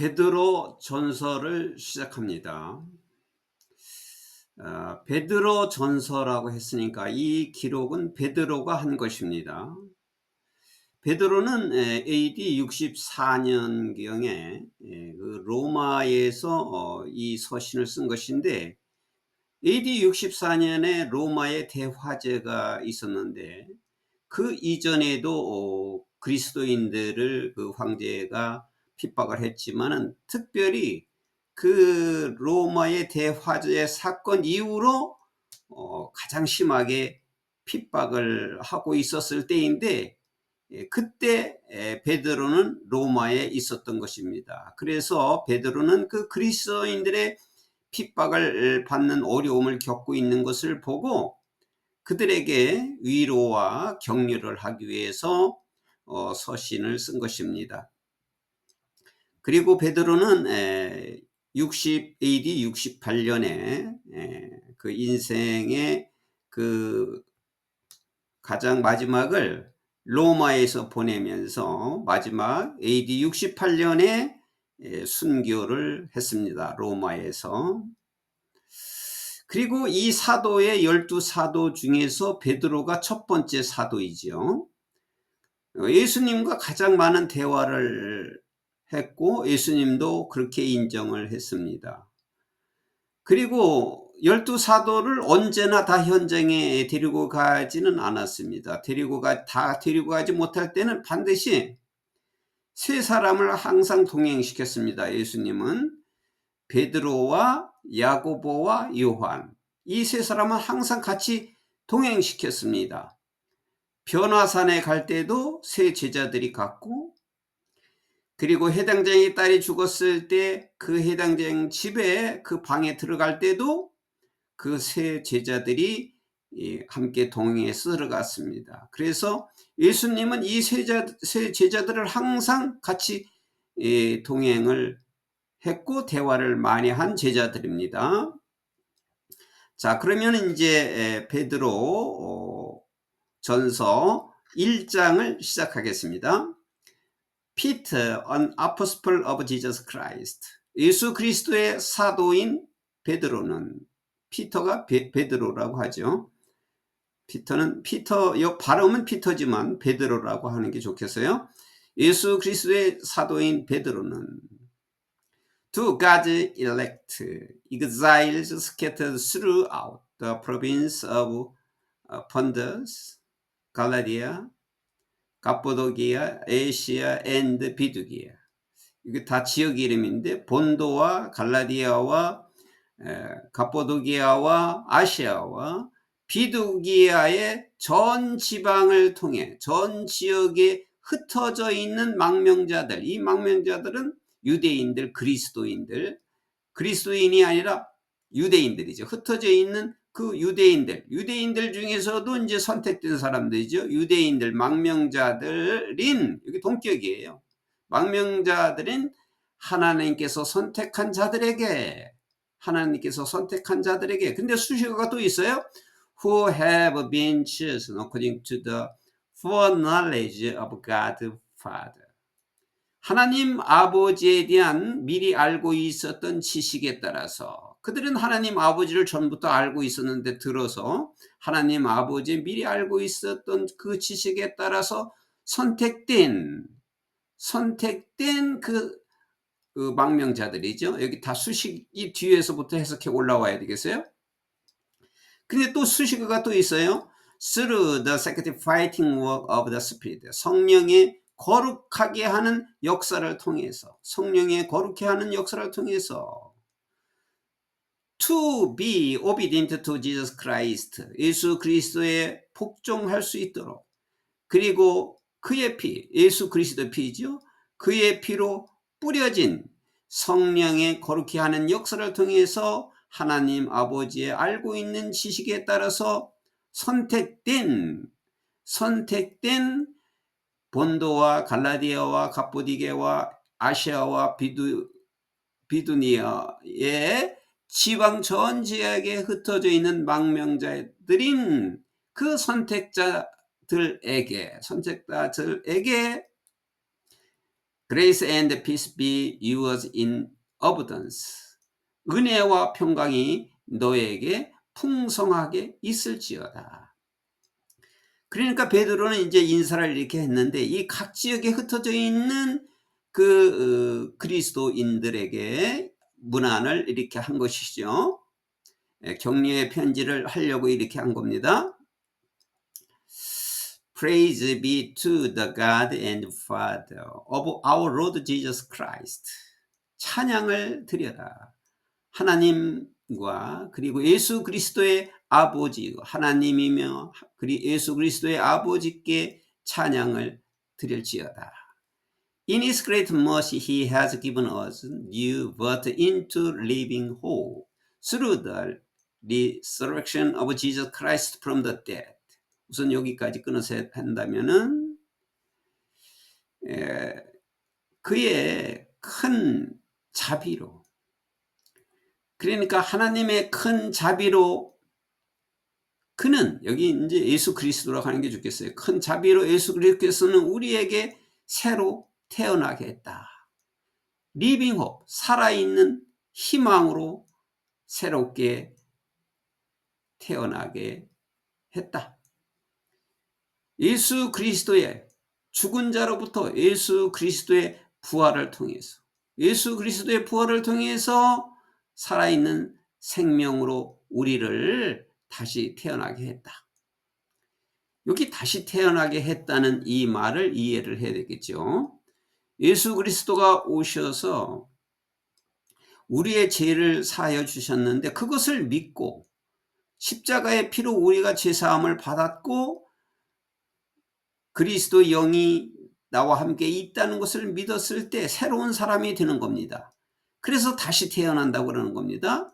베드로 전서를 시작합니다. 베드로 전서라고 했으니까 이 기록은 베드로가 한 것입니다. 베드로는 AD 64년경에 그 로마에서 이 서신을 쓴 것인데, AD 64년에 로마에 대화제가 있었는데 그 이전에도 그리스도인들을 그 황제가 핍박을 했지만은, 특별히 그 로마의 대화제 사건 이후로 가장 심하게 핍박을 하고 있었을 때인데, 그때 베드로는 로마에 있었던 것입니다. 그래서 베드로는 그 그리스도인들의 핍박을 받는 어려움을 겪고 있는 것을 보고 그들에게 위로와 격려를 하기 위해서 서신을 쓴 것입니다. 그리고 베드로는 AD 68년에 그 인생의 그 가장 마지막을 로마에서 보내면서 마지막 AD 68년에 순교를 했습니다. 로마에서. 그리고 이 사도의 12사도 중에서 베드로가 첫 번째 사도이죠. 예수님과 가장 많은 대화를 했고 예수님도 그렇게 인정을 했습니다. 그리고 12사도를 언제나 다 현장에 데리고 가지는 않았습니다. 다 데리고 가지 못할 때는 반드시 세 사람을 항상 동행시켰습니다. 예수님은 베드로와 야고보와 요한, 이 세 사람은 항상 같이 동행시켰습니다. 변화산에 갈 때도 세 제자들이 갔고, 그리고 해당장의 딸이 죽었을 때 그 해당장 집에 그 방에 들어갈 때도 그 세 제자들이 함께 동행해서 들어갔습니다. 그래서 예수님은 이 세 제자들을 항상 같이 동행을 했고 대화를 많이 한 제자들입니다. 자, 그러면 이제 베드로 전서 1장을 시작하겠습니다. Peter, an apostle of Jesus Christ. 예수 그리스도의 사도인 베드로는, 피터가 베드로라고 하죠. 발음은 피터지만 베드로라고 하는 게 좋겠어요. 예수 그리스도의 사도인 베드로는 To God's elect, exiles scattered throughout the province of Pontus, Galatia, Cappadocia, Asia, and Bithynia. 이게 다 지역 이름인데 본도와 갈라디아와 갑보도기아와 아시아와 비두기아의 전 지방을 통해 전 지역에 흩어져 있는 망명자들, 이 망명자들은 유대인들, 그리스도인이 아니라 유대인들이죠. 흩어져 있는 그 유대인들 중에서도 이제 선택된 사람들이죠. 유대인들, 망명자들인, 여기 동격이에요. 망명자들인 하나님께서 선택한 자들에게, 근데 수식어가 또 있어요. Who have been chosen according to the foreknowledge of God Father. 하나님 아버지에 대한 미리 알고 있었던 지식에 따라서, 그들은 하나님 아버지를 전부터 알고 있었는데 들어서 하나님 아버지 미리 알고 있었던 그 지식에 따라서 선택된 그 망명자들이죠. 여기 다 수식이 뒤에서부터 해석해 올라와야 되겠어요. 근데 또 수식어가 또 있어요. Through the sanctifying work of the Spirit. 성령의 거룩하게 하는 역사를 통해서, To be obedient to Jesus Christ. 예수 그리스도에 복종할 수 있도록. 그리고 그의 피, 예수 그리스도의 피죠. 그의 피로 뿌려진 성령의 거룩히 하는 역사를 통해서 하나님 아버지의 알고 있는 지식에 따라서 선택된 본도와 갈라디아와 갑보디게와 아시아와 비두니아의 지방 전 지역에 흩어져 있는 망명자들인 그 선택자들에게 Grace and peace be yours in abundance. 은혜와 평강이 너에게 풍성하게 있을지어다. 그러니까 베드로는 이제 인사를 이렇게 했는데 이 각 지역에 흩어져 있는 그 그리스도인들에게 문안을 이렇게 한 것이죠. 격려의 편지를 하려고 이렇게 한 겁니다. Praise be to the God and Father of our Lord Jesus Christ. 찬양을 드려라. 하나님과 그리고 예수 그리스도의 아버지 하나님이며 예수 그리스도의 아버지께 찬양을 드릴지어다. In his great mercy he has given us new birth into living hope through the resurrection of Jesus Christ from the dead. 우선 여기까지 끊어서 한다면은 그의 큰 자비로, 그러니까 하나님의 큰 자비로 그는, 여기 이제 예수 그리스도라고 하는 게 좋겠어요. 큰 자비로 예수 그리스도께서는 우리에게 새로 태어나게 했다. 리빙 홉, 살아있는 희망으로 새롭게 태어나게 했다. 예수 그리스도의 죽은 자로부터 예수 그리스도의 부활을 통해서, 예수 그리스도의 부활을 통해서 살아있는 생명으로 우리를 다시 태어나게 했다. 여기 다시 태어나게 했다는 이 말을 이해를 해야 되겠죠. 예수 그리스도가 오셔서 우리의 죄를 사하여 주셨는데 그것을 믿고 십자가의 피로 우리가 죄사함을 받았고 그리스도 영이 나와 함께 있다는 것을 믿었을 때 새로운 사람이 되는 겁니다. 그래서 다시 태어난다고 그러는 겁니다.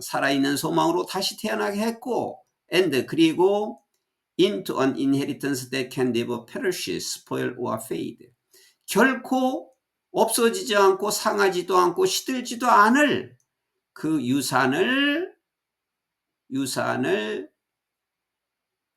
살아있는 소망으로 다시 태어나게 했고 and 그리고 into an inheritance that can never perish, spoil or fade. 결코 없어지지 않고 상하지도 않고 시들지도 않을 그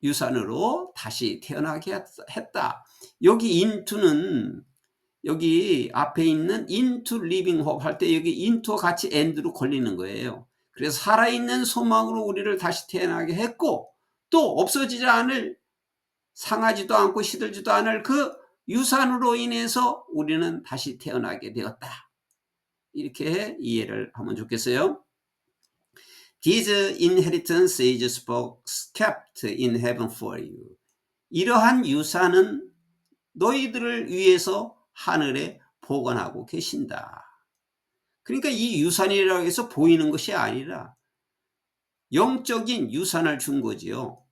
유산으로 다시 태어나게 했다. 여기 into는 여기 앞에 있는 into living hope 할 때 여기 into와 같이 and로 걸리는 거예요. 그래서 살아있는 소망으로 우리를 다시 태어나게 했고 또 없어지지 않을, 상하지도 않고 시들지도 않을 그 유산으로 인해서 우리는 다시 태어나게 되었다. 이렇게 이해를 하면 좋겠어요. This inheritance is kept in heaven for you. 이러한 유산은 너희들을 위해서 하늘에 보관하고 계신다. 그러니까 이 유산이라고 해서 보이는 것이 아니라 영적인 유산을 준 거지요.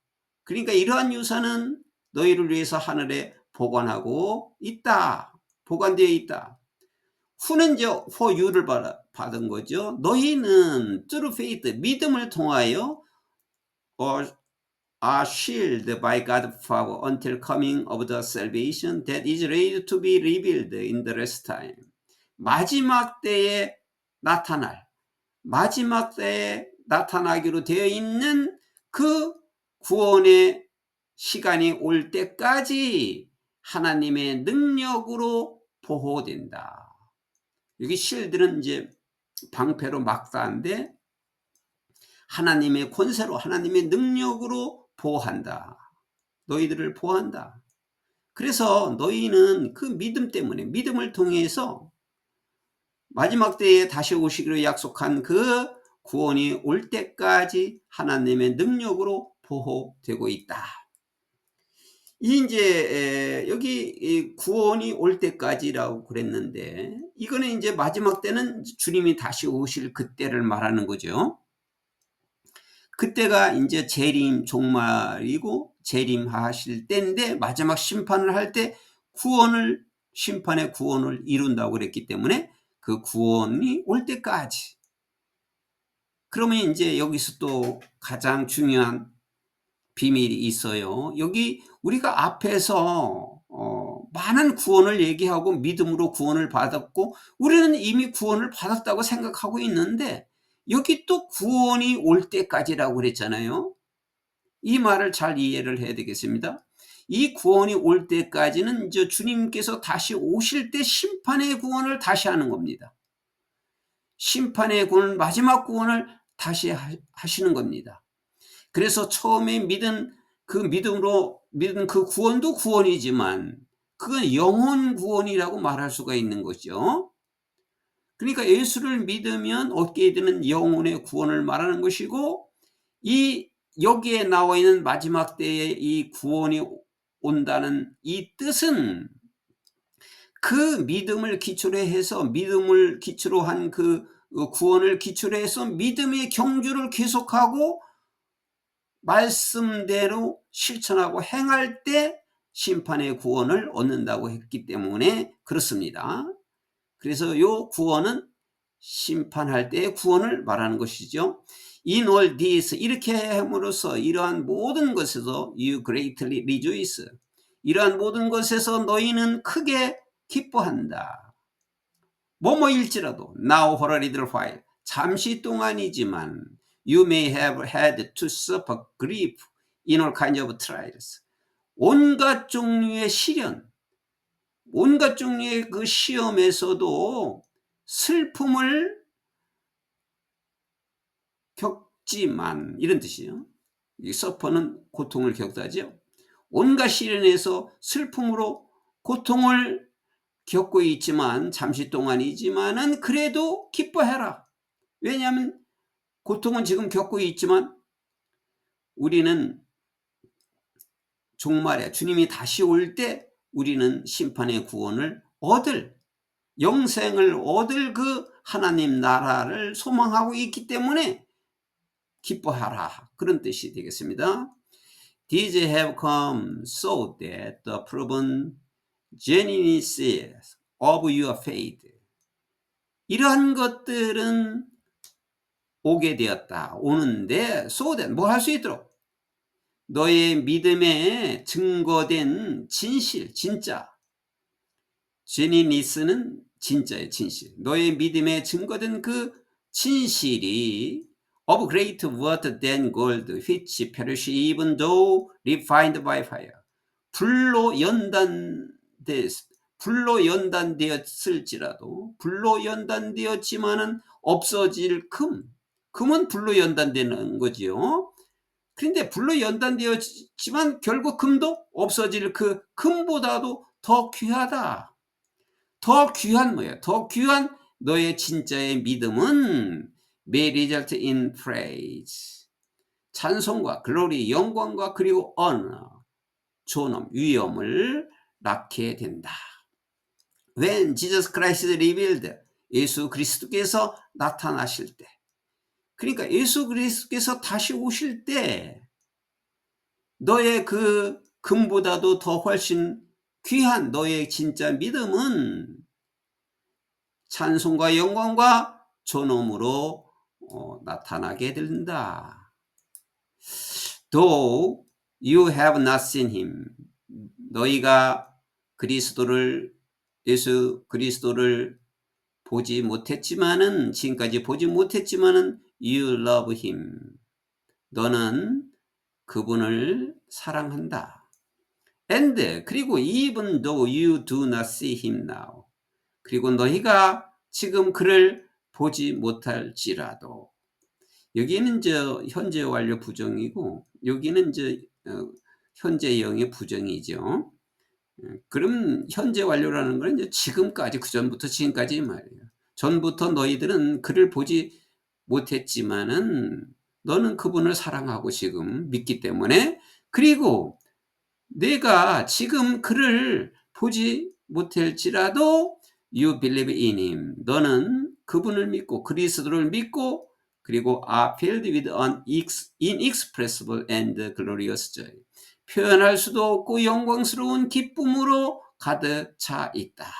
그러니까 이러한 유산은 너희를 위해서 하늘에 보관하고 있다. 보관되어 있다. 후는 이제 for you를 받은 거죠. 너희는 through faith, 믿음을 통하여 are shielded by God Father until coming of the salvation that is ready to be revealed in the last time. 마지막 때에 나타나기로 되어 있는 그 구원의 시간이 올 때까지 하나님의 능력으로 보호된다. 여기 shield는 이제 방패로 막다인데 하나님의 권세로, 하나님의 능력으로 보호한다. 너희들을 보호한다. 그래서 너희는 그 믿음 때문에, 믿음을 통해서 마지막 때에 다시 오시기로 약속한 그 구원이 올 때까지 하나님의 능력으로 보호되고 있다. 이제 여기 구원이 올 때까지라고 그랬는데 이거는 이제 마지막 때는 주님이 다시 오실 그때를 말하는 거죠. 그때가 이제 재림 종말이고 재림하실 때인데 마지막 심판을 할 때 심판의 구원을 이룬다고 그랬기 때문에 그 구원이 올 때까지. 그러면 이제 여기서 또 가장 중요한 비밀이 있어요. 여기 우리가 앞에서 많은 구원을 얘기하고 믿음으로 구원을 받았고 우리는 이미 구원을 받았다고 생각하고 있는데 여기 또 구원이 올 때까지라고 그랬잖아요. 이 말을 잘 이해를 해야 되겠습니다. 이 구원이 올 때까지는 이제 주님께서 다시 오실 때 심판의 구원을 다시 하는 겁니다. 심판의 구원, 마지막 구원을 다시 하시는 겁니다. 그래서 처음에 믿은 그 구원도 구원이지만 그건 영혼 구원이라고 말할 수가 있는 거죠. 그러니까 예수를 믿으면 얻게 되는 영혼의 구원을 말하는 것이고, 여기에 나와 있는 마지막 때에 이 구원이 온다는 이 뜻은 그 믿음을 기초로 해서, 믿음을 기초로 한 그 구원을 기초로 해서 믿음의 경주를 계속하고 말씀대로 실천하고 행할 때 심판의 구원을 얻는다고 했기 때문에 그렇습니다. 그래서 이 구원은 심판할 때의 구원을 말하는 것이죠. In all this, 이렇게 함으로써 이러한 모든 것에서 you greatly rejoice, 이러한 모든 것에서 너희는 크게 기뻐한다. 뭐뭐일지라도 now for a little while, 잠시 동안이지만 you may have had to suffer grief in all kinds of trials, 온갖 종류의 시련, 온갖 종류의 그 시험에서도 슬픔을 겪지만, 이런 뜻이에요. 이 서퍼는 고통을 겪다죠. 온갖 시련에서 슬픔으로 고통을 겪고 있지만, 잠시 동안이지만은 그래도 기뻐해라. 왜냐하면 고통은 지금 겪고 있지만 우리는 종말에 주님이 다시 올 때 우리는 심판의 구원을 얻을, 영생을 얻을 그 하나님 나라를 소망하고 있기 때문에 기뻐하라, 그런 뜻이 되겠습니다. These have come so that the proven genuineness of your faith, 이러한 것들은 오게 되었다, 오는데 so that, 뭐 할 수 있도록 너의 믿음에 증거된 진실, 진짜, genuineness는 진짜의 진실, 너의 믿음에 증거된 그 진실이 of great worth than gold which perish even though refined by fire, 불로 연단되었을지라도, 불로 연단되었지만은 없어질 금은 불로 연단되는 거지요. 그런데 불로 연단되었지만 결국 금도 없어질 그 금보다도 더 귀하다. 더 귀한 뭐예요? 더 귀한 너의 진짜의 믿음은 may result in praise, 찬송과 글로리, 영광과 그리고 honor, 존엄, 위엄을 낳게 된다. When Jesus Christ is revealed, 예수 그리스도께서 나타나실 때, 그러니까 예수 그리스도께서 다시 오실 때 너의 그 금보다도 더 훨씬 귀한 너의 진짜 믿음은 찬송과 영광과 존엄으로 나타나게 된다. Though you have not seen him, 너희가 예수 그리스도를 보지 못했지만은, 지금까지 보지 못했지만은 you love him, 너는 그분을 사랑한다. And, 그리고 even though you do not see him now, 그리고 너희가 지금 그를 보지 못할지라도, 여기는 현재 완료 부정이고 여기는 현재형의 부정이죠. 그럼 현재 완료라는 건 이제 지금까지, 그 전부터 지금까지 말이에요. 전부터 너희들은 그를 보지 못했지만은 너는 그분을 사랑하고 지금 믿기 때문에, 그리고 내가 지금 그를 보지 못할지라도 you believe in him, 너는 그분을 믿고 그리스도를 믿고, 그리고 are filled with an inexpressible and glorious joy, 표현할 수도 없고 영광스러운 기쁨으로 가득 차 있다.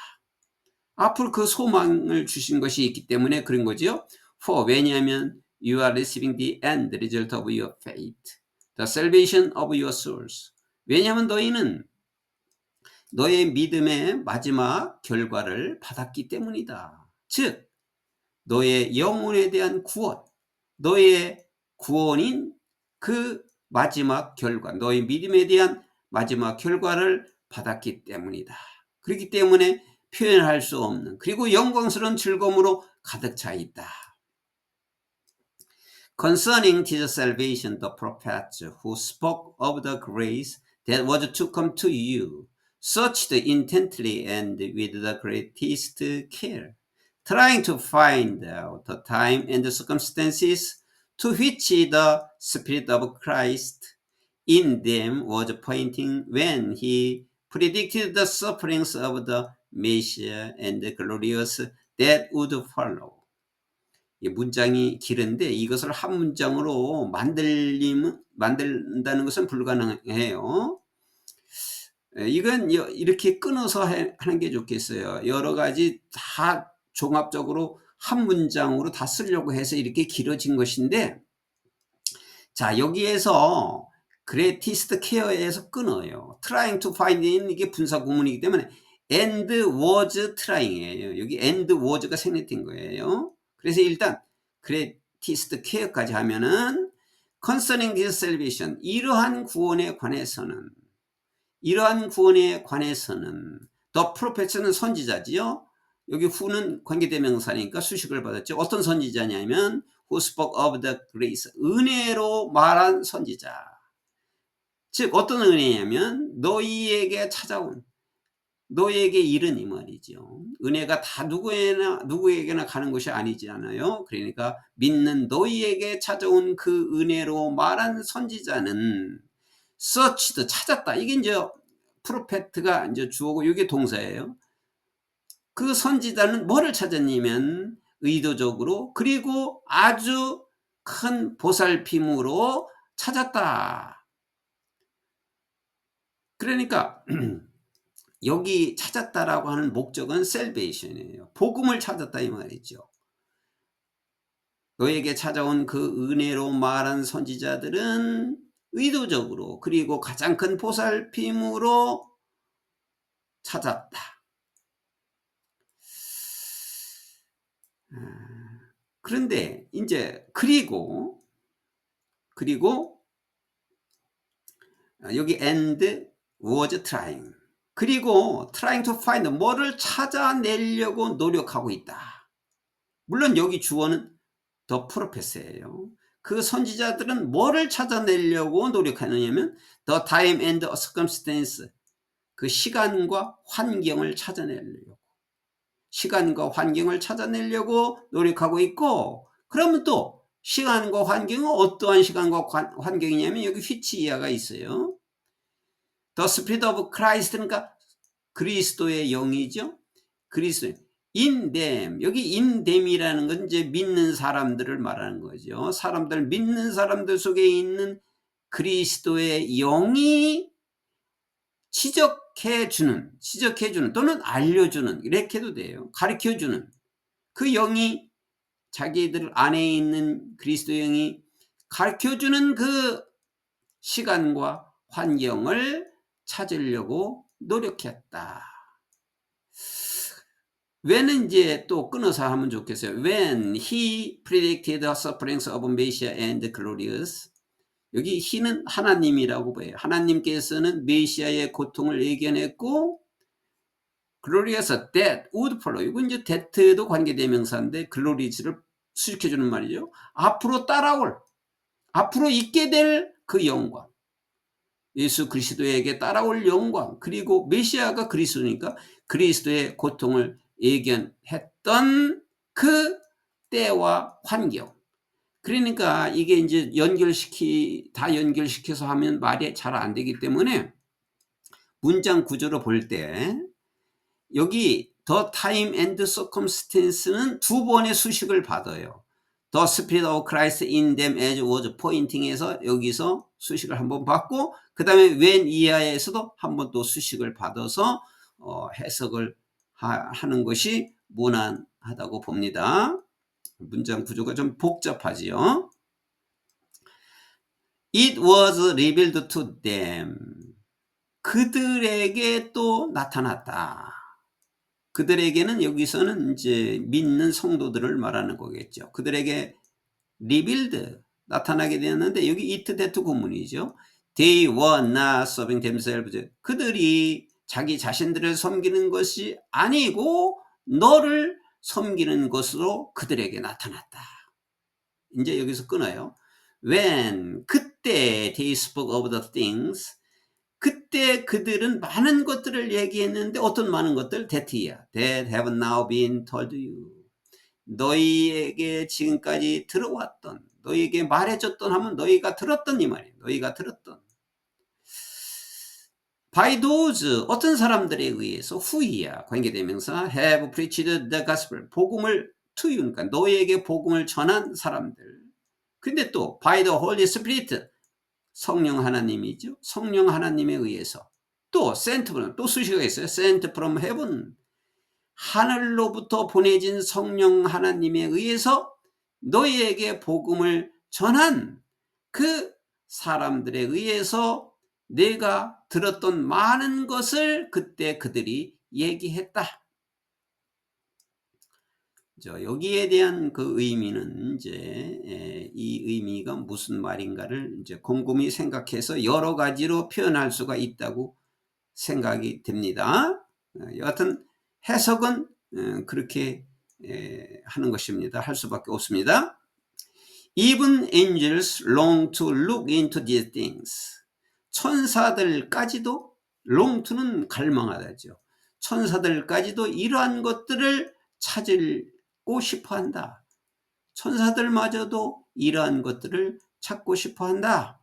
앞으로 그 소망을 주신 것이 있기 때문에 그런 거죠. For, 왜냐하면 you are receiving the end result of your faith, the salvation of your souls. 왜냐하면 너희는 너의 믿음의 마지막 결과를 받았기 때문이다. 즉 너의 영혼에 대한 구원, 너의 구원인 그 마지막 결과, 너의 믿음에 대한 마지막 결과를 받았기 때문이다. 그렇기 때문에 표현할 수 없는, 그리고 영광스러운 즐거움으로 가득 차 있다. Concerning his salvation, the prophets who spoke of the grace that was to come to you searched intently and with the greatest care, trying to find out the time and the circumstances to which the Spirit of Christ in them was pointing when he predicted the sufferings of the Messiah and the glorious that would follow. 이 문장이 길은데 이것을 한 문장으로 만든다는 것은 불가능해요. 이건 이렇게 끊어서 하는 게 좋겠어요. 여러 가지 다 종합적으로 한 문장으로 다 쓰려고 해서 이렇게 길어진 것인데, 자, 여기에서 greatest care에서 끊어요. trying to find는 이게 분사 구문이기 때문에 and was trying이에요. 여기 and was가 생략된 거예요. 그래서 일단 greatest care까지 하면은 concerning this salvation, 이러한 구원에 관해서는 the prophets는 선지자지요. 여기 who는 관계대명사니까 수식을 받았죠. 어떤 선지자냐면 who spoke of the grace, 은혜로 말한 선지자. 즉 어떤 은혜냐면 너희에게 찾아온, 너희에게 이른 이 말이죠. 은혜가 다 누구에게나 가는 것이 아니잖아요. 그러니까 믿는 너희에게 찾아온 그 은혜로 말한 선지자는 searched, 찾았다. 이게 이제 프로페트가 이제 주어고 이게 동사예요. 그 선지자는 뭐를 찾았냐면 의도적으로, 그리고 아주 큰 보살핌으로 찾았다. 그러니까 여기 찾았다라고 하는 목적은 salvation이에요. 복음을 찾았다 이 말이죠. 너에게 찾아온 그 은혜로 말한 선지자들은 의도적으로, 그리고 가장 큰 보살핌으로 찾았다. 그런데 이제 그리고 여기 and was trying, 그리고 trying to find, 뭐를 찾아내려고 노력하고 있다. 물론 여기 주어는 the prophets예요. 그 선지자들은 뭐를 찾아내려고 노력하느냐면 the time and the circumstance, 그 시간과 환경을 찾아내려고 노력하고 있고, 그러면 또 시간과 환경은 어떠한 시간과 환경이냐면 여기 which 이하가 있어요. The Spirit of Christ, 그러니까 그리스도의 영이죠. 그리스도 in them, 여기 in them이라는 건 이제 믿는 사람들을 말하는 거죠. 믿는 사람들 속에 있는 그리스도의 영이 지적해주는 또는 알려주는, 이렇게 해도 돼요. 가르쳐주는 그 영이, 자기들 안에 있는 그리스도 영이 가르쳐주는 그 시간과 환경을 찾으려고 노력했다. when은 이제 또 끊어서 하면 좋겠어요. When he predicted the sufferings of Messiah and glorious, 여기 he는 하나님이라고 봐요. 하나님께서는 메시아의 고통을 예견했고, glorious that would follow, 이건 이제 that도 관계대명사인데 glorious를 수식해주는 말이죠. 앞으로 있게 될 그 영광, 예수 그리스도에게 따라올 영광, 그리고 메시아가 그리스도니까 그리스도의 고통을 예견했던 그 때와 환경. 그러니까 이게 이제 다 연결시켜서 하면 말이 잘 안 되기 때문에 문장 구조로 볼 때 여기 the time and circumstance는 두 번의 수식을 받아요. The Spirit of Christ in them as was pointing에서 여기서 수식을 한번 받고, 그 다음에 when 이하에서도 한번 또 수식을 받아서 해석을 하는 것이 무난하다고 봅니다. 문장 구조가 좀 복잡하지요. It was revealed to them, 그들에게 또 나타났다. 그들에게는 여기서는 이제 믿는 성도들을 말하는 거겠죠. 그들에게 revealed, 나타나게 되었는데 여기 it that 구문이죠. They were not serving themselves. 그들이 자기 자신들을 섬기는 것이 아니고 너를 섬기는 것으로 그들에게 나타났다. 이제 여기서 끊어요. When 그때 they spoke of the things 그때 그들은 많은 것들을 얘기했는데 어떤 많은 것들? that이야. That have now been told you. 너희에게 지금까지 들어왔던 너희에게 말해줬던 하면 너희가 들었던 이 말이에요. 너희가 들었던. By those 어떤 사람들에 의해서 who이야. 관계대명사 have preached the gospel. 복음을 to you. 그러니까 너희에게 복음을 전한 사람들. 근데 또 by the Holy Spirit. 성령 하나님이죠. 성령 하나님에 의해서. 또 sent from. 또 수식어가 있어요. sent from heaven. 하늘로부터 보내진 성령 하나님에 의해서 너희에게 복음을 전한 그 사람들에 의해서 내가 들었던 많은 것을 그때 그들이 얘기했다. 여기에 대한 그 의미는 이제 이 의미가 무슨 말인가를 이제 곰곰이 생각해서 여러 가지로 표현할 수가 있다고 생각이 됩니다. 여하튼 해석은 그렇게 하는 것입니다. 할 수밖에 없습니다. Even angels long to look into these things. 천사들까지도 long to는 갈망하다죠. 천사들까지도 이러한 것들을 찾고 싶어한다. 천사들마저도 이러한 것들을 찾고 싶어한다.